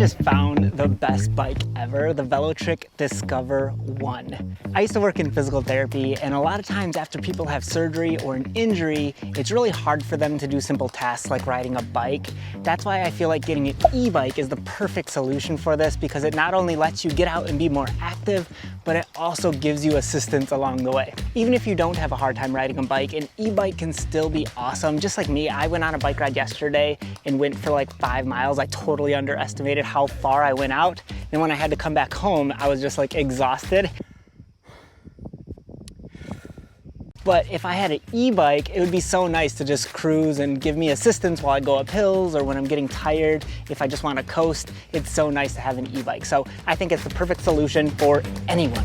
just found the best bike ever, the Velotric Discover 1. I used to work in physical therapy, and a lot of times after people have surgery or an injury, it's really hard for them to do simple tasks like riding a bike. That's why I feel like getting an e-bike is the perfect solution for this, because it not only lets you get out and be more active, but it also gives you assistance along the way. Even if you don't have a hard time riding a bike, an e-bike can still be awesome. Just like me, I went on a bike ride yesterday and went for like 5 miles. I totally underestimated how far I went out. And when I had to come back home, I was just like exhausted. But if I had an e-bike, it would be so nice to just cruise and give me assistance while I go up hills or when I'm getting tired. If I just want to coast, it's so nice to have an e-bike. So I think it's the perfect solution for anyone.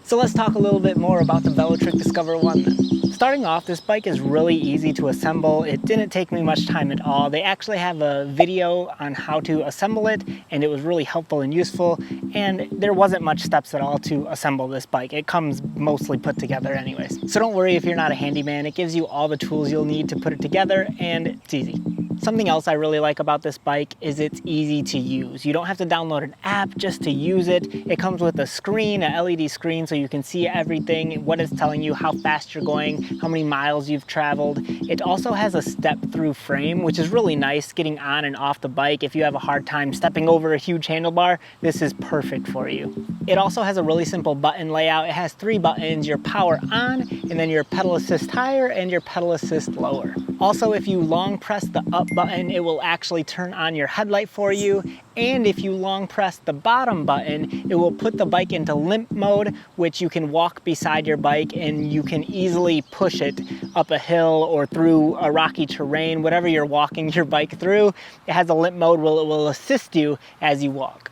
So let's talk a little bit more about the Velotric Discover 1 then. Starting off, this bike is really easy to assemble. It didn't take me much time at all. They actually have a video on how to assemble it, and it was really helpful and useful, and there wasn't much steps at all to assemble this bike. It comes mostly put together anyways. So don't worry if you're not a handyman. It gives you all the tools you'll need to put it together, and it's easy. Something else I really like about this bike is it's easy to use. You don't have to download an app just to use it. It comes with a screen, an LED screen, so you can see everything, what it's telling you, how fast you're going, how many miles you've traveled. It also has a step-through frame, which is really nice getting on and off the bike. If you have a hard time stepping over a huge handlebar, this is perfect for you. It also has a really simple button layout. It has 3 buttons, your power on, and then your pedal assist higher and your pedal assist lower. Also, if you long press the up button, it will actually turn on your headlight for you. And if you long press the bottom button, it will put the bike into limp mode, which you can walk beside your bike and you can easily push it up a hill or through a rocky terrain, whatever you're walking your bike through. It has a limp mode where it will assist you as you walk.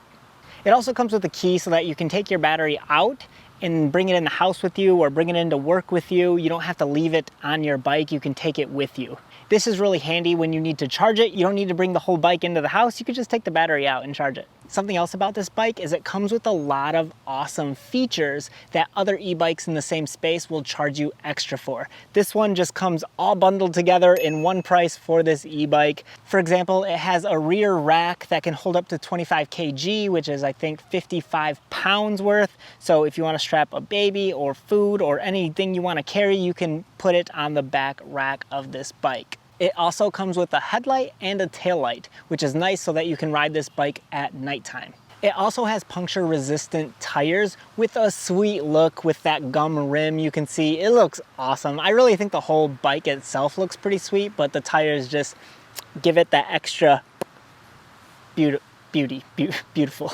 It also comes with a key so that you can take your battery out and bring it in the house with you or bring it into work with you. You don't have to leave it on your bike, you can take it with you. This is really handy when you need to charge it. You don't need to bring the whole bike into the house. You could just take the battery out and charge it. Something else about this bike is it comes with a lot of awesome features that other e-bikes in the same space will charge you extra for. This one just comes all bundled together in one price for this e-bike. For example, it has a rear rack that can hold up to 25 kg, which is I think 55 pounds worth. So if you want to strap a baby or food or anything you want to carry, you can put it on the back rack of this bike. It also comes with a headlight and a tail light, which is nice so that you can ride this bike at nighttime. It also has puncture resistant tires with a sweet look with that gum rim. You can see it looks awesome. I really think the whole bike itself looks pretty sweet, but the tires just give it that extra beautiful.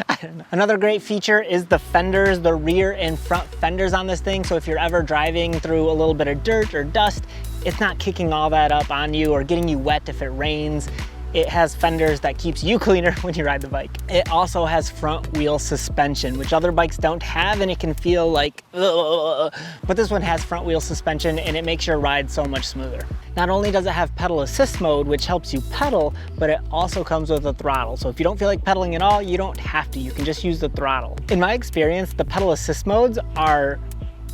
I don't know. Another great feature is the fenders, the rear and front fenders on this thing. So if you're ever driving through a little bit of dirt or dust, it's not kicking all that up on you or getting you wet if it rains. It has fenders that keeps you cleaner when you ride the bike. It also has front wheel suspension, which other bikes don't have, and it can feel like, ugh. But this one has front wheel suspension and it makes your ride so much smoother. Not only does it have pedal assist mode, which helps you pedal, but it also comes with a throttle. So if you don't feel like pedaling at all, you don't have to. You can just use the throttle. In my experience, the pedal assist modes are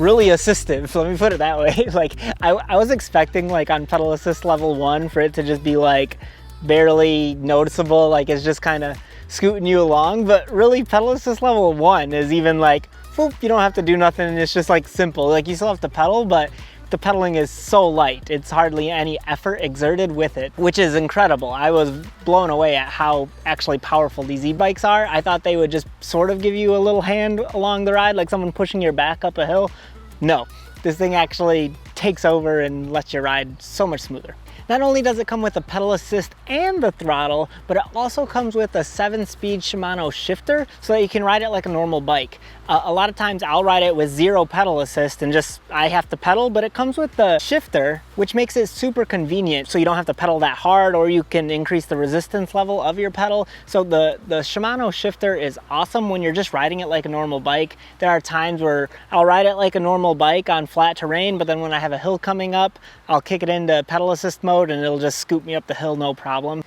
really assistive, let me put it that way. Like I was expecting like on pedal assist level 1 for it to just be like barely noticeable, like it's just kind of scooting you along, but really pedal assist level 1 is even like, whoop, you don't have to do nothing, and it's just like simple. Like you still have to pedal, but the pedaling is so light. It's hardly any effort exerted with it, which is incredible. I was blown away at how actually powerful these e-bikes are. I thought they would just sort of give you a little hand along the ride, like someone pushing your back up a hill. No, this thing actually takes over and lets you ride so much smoother. Not only does it come with a pedal assist and the throttle, but it also comes with a 7-speed Shimano shifter so that you can ride it like a normal bike. A lot of times I'll ride it with 0 pedal assist and just I have to pedal, but it comes with the shifter, which makes it super convenient so you don't have to pedal that hard, or you can increase the resistance level of your pedal. So the Shimano shifter is awesome when you're just riding it like a normal bike. There are times where I'll ride it like a normal bike on flat terrain, but then when I have a hill coming up, I'll kick it into pedal assist mode and it'll just scoop me up the hill no problem.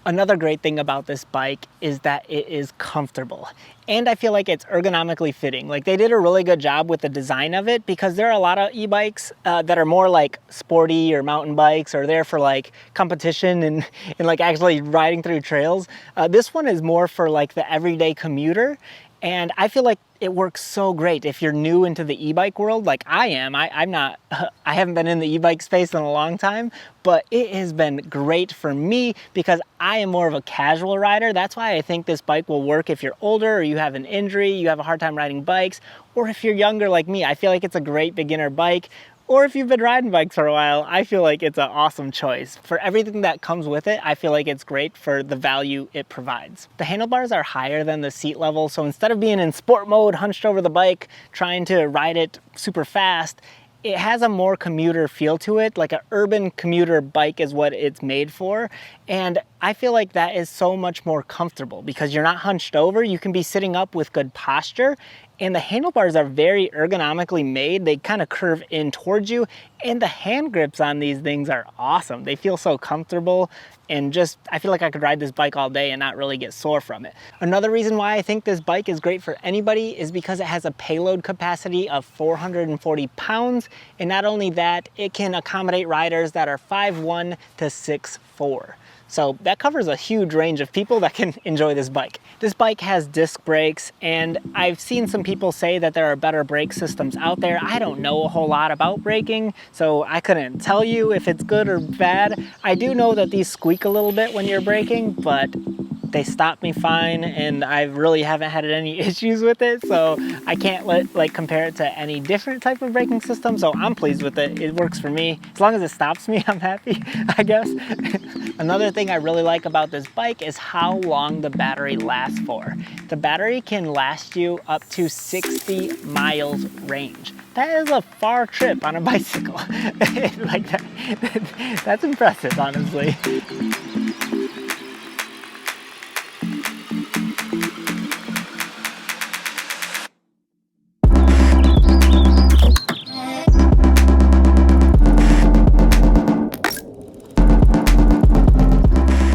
Another great thing about this bike is that it is comfortable. And I feel like it's ergonomically fitting. Like, they did a really good job with the design of it, because there are a lot of e-bikes that are more like sporty or mountain bikes, or there for like competition and like actually riding through trails. This one is more for like the everyday commuter. And I feel like it works so great if you're new into the e-bike world like I am. I'm not, I haven't been in the e-bike space in a long time, but it has been great for me because I am more of a casual rider. That's why I think this bike will work if you're older or you have an injury, you have a hard time riding bikes, or if you're younger like me. I feel like it's a great beginner bike. Or if you've been riding bikes for a while, I feel like it's an awesome choice. For everything that comes with it, I feel like it's great for the value it provides. The handlebars are higher than the seat level, so instead of being in sport mode, hunched over the bike, trying to ride it super fast, it has a more commuter feel to it. Like an urban commuter bike is what it's made for. And I feel like that is so much more comfortable because you're not hunched over. You can be sitting up with good posture. And the handlebars are very ergonomically made. They kind of curve in towards you. And the hand grips on these things are awesome. They feel so comfortable. And just, I feel like I could ride this bike all day and not really get sore from it. Another reason why I think this bike is great for anybody is because it has a payload capacity of 440 pounds. And not only that, it can accommodate riders that are 5'1" to 6'4". So that covers a huge range of people that can enjoy this bike. This bike has disc brakes, and I've seen some people say that there are better brake systems out there. I don't know a whole lot about braking, so I couldn't tell you if it's good or bad. I do know that these squeak a little bit when you're braking, but they stop me fine, and I really haven't had any issues with it, so I can't compare it to any different type of braking system, so I'm pleased with it. It works for me. As long as it stops me, I'm happy, I guess. Another thing I really like about this bike is how long the battery lasts for. The battery can last you up to 60 miles range. That is a far trip on a bicycle. Like that's impressive, honestly.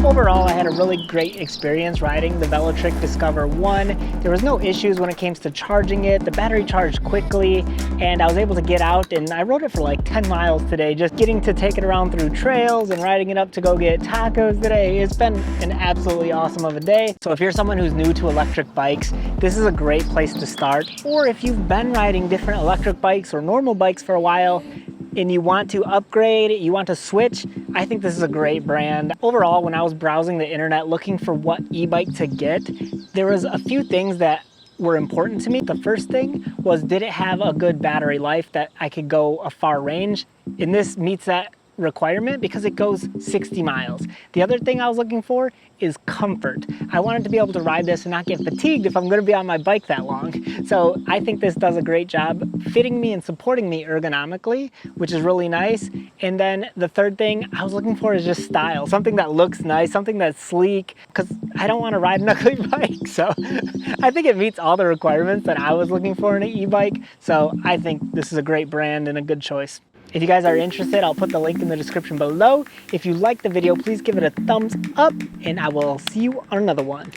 Overall, I had a really great experience riding the Velotric Discover 1. There was no issues when it came to charging it. The battery charged quickly, and I was able to get out, and I rode it for like 10 miles today, just getting to take it around through trails and riding it up to go get tacos today. It's been an absolutely awesome of a day. So if you're someone who's new to electric bikes, this is a great place to start. Or if you've been riding different electric bikes or normal bikes for a while, and you want to upgrade, you want to switch, I think this is a great brand. Overall, when I was browsing the internet looking for what e-bike to get, there was a few things that were important to me. The first thing was, did it have a good battery life that I could go a far range? And this meets that requirement because it goes 60 miles. The other thing I was looking for is comfort. I wanted to be able to ride this and not get fatigued if I'm going to be on my bike that long. So I think this does a great job fitting me and supporting me ergonomically, which is really nice. And then the third thing I was looking for is just style, something that looks nice, something that's sleek, because I don't want to ride an ugly bike. So I think it meets all the requirements that I was looking for in an e-bike. So I think this is a great brand and a good choice. If you guys are interested, I'll put the link in the description below. If you liked the video, please give it a thumbs up, and I will see you on another one.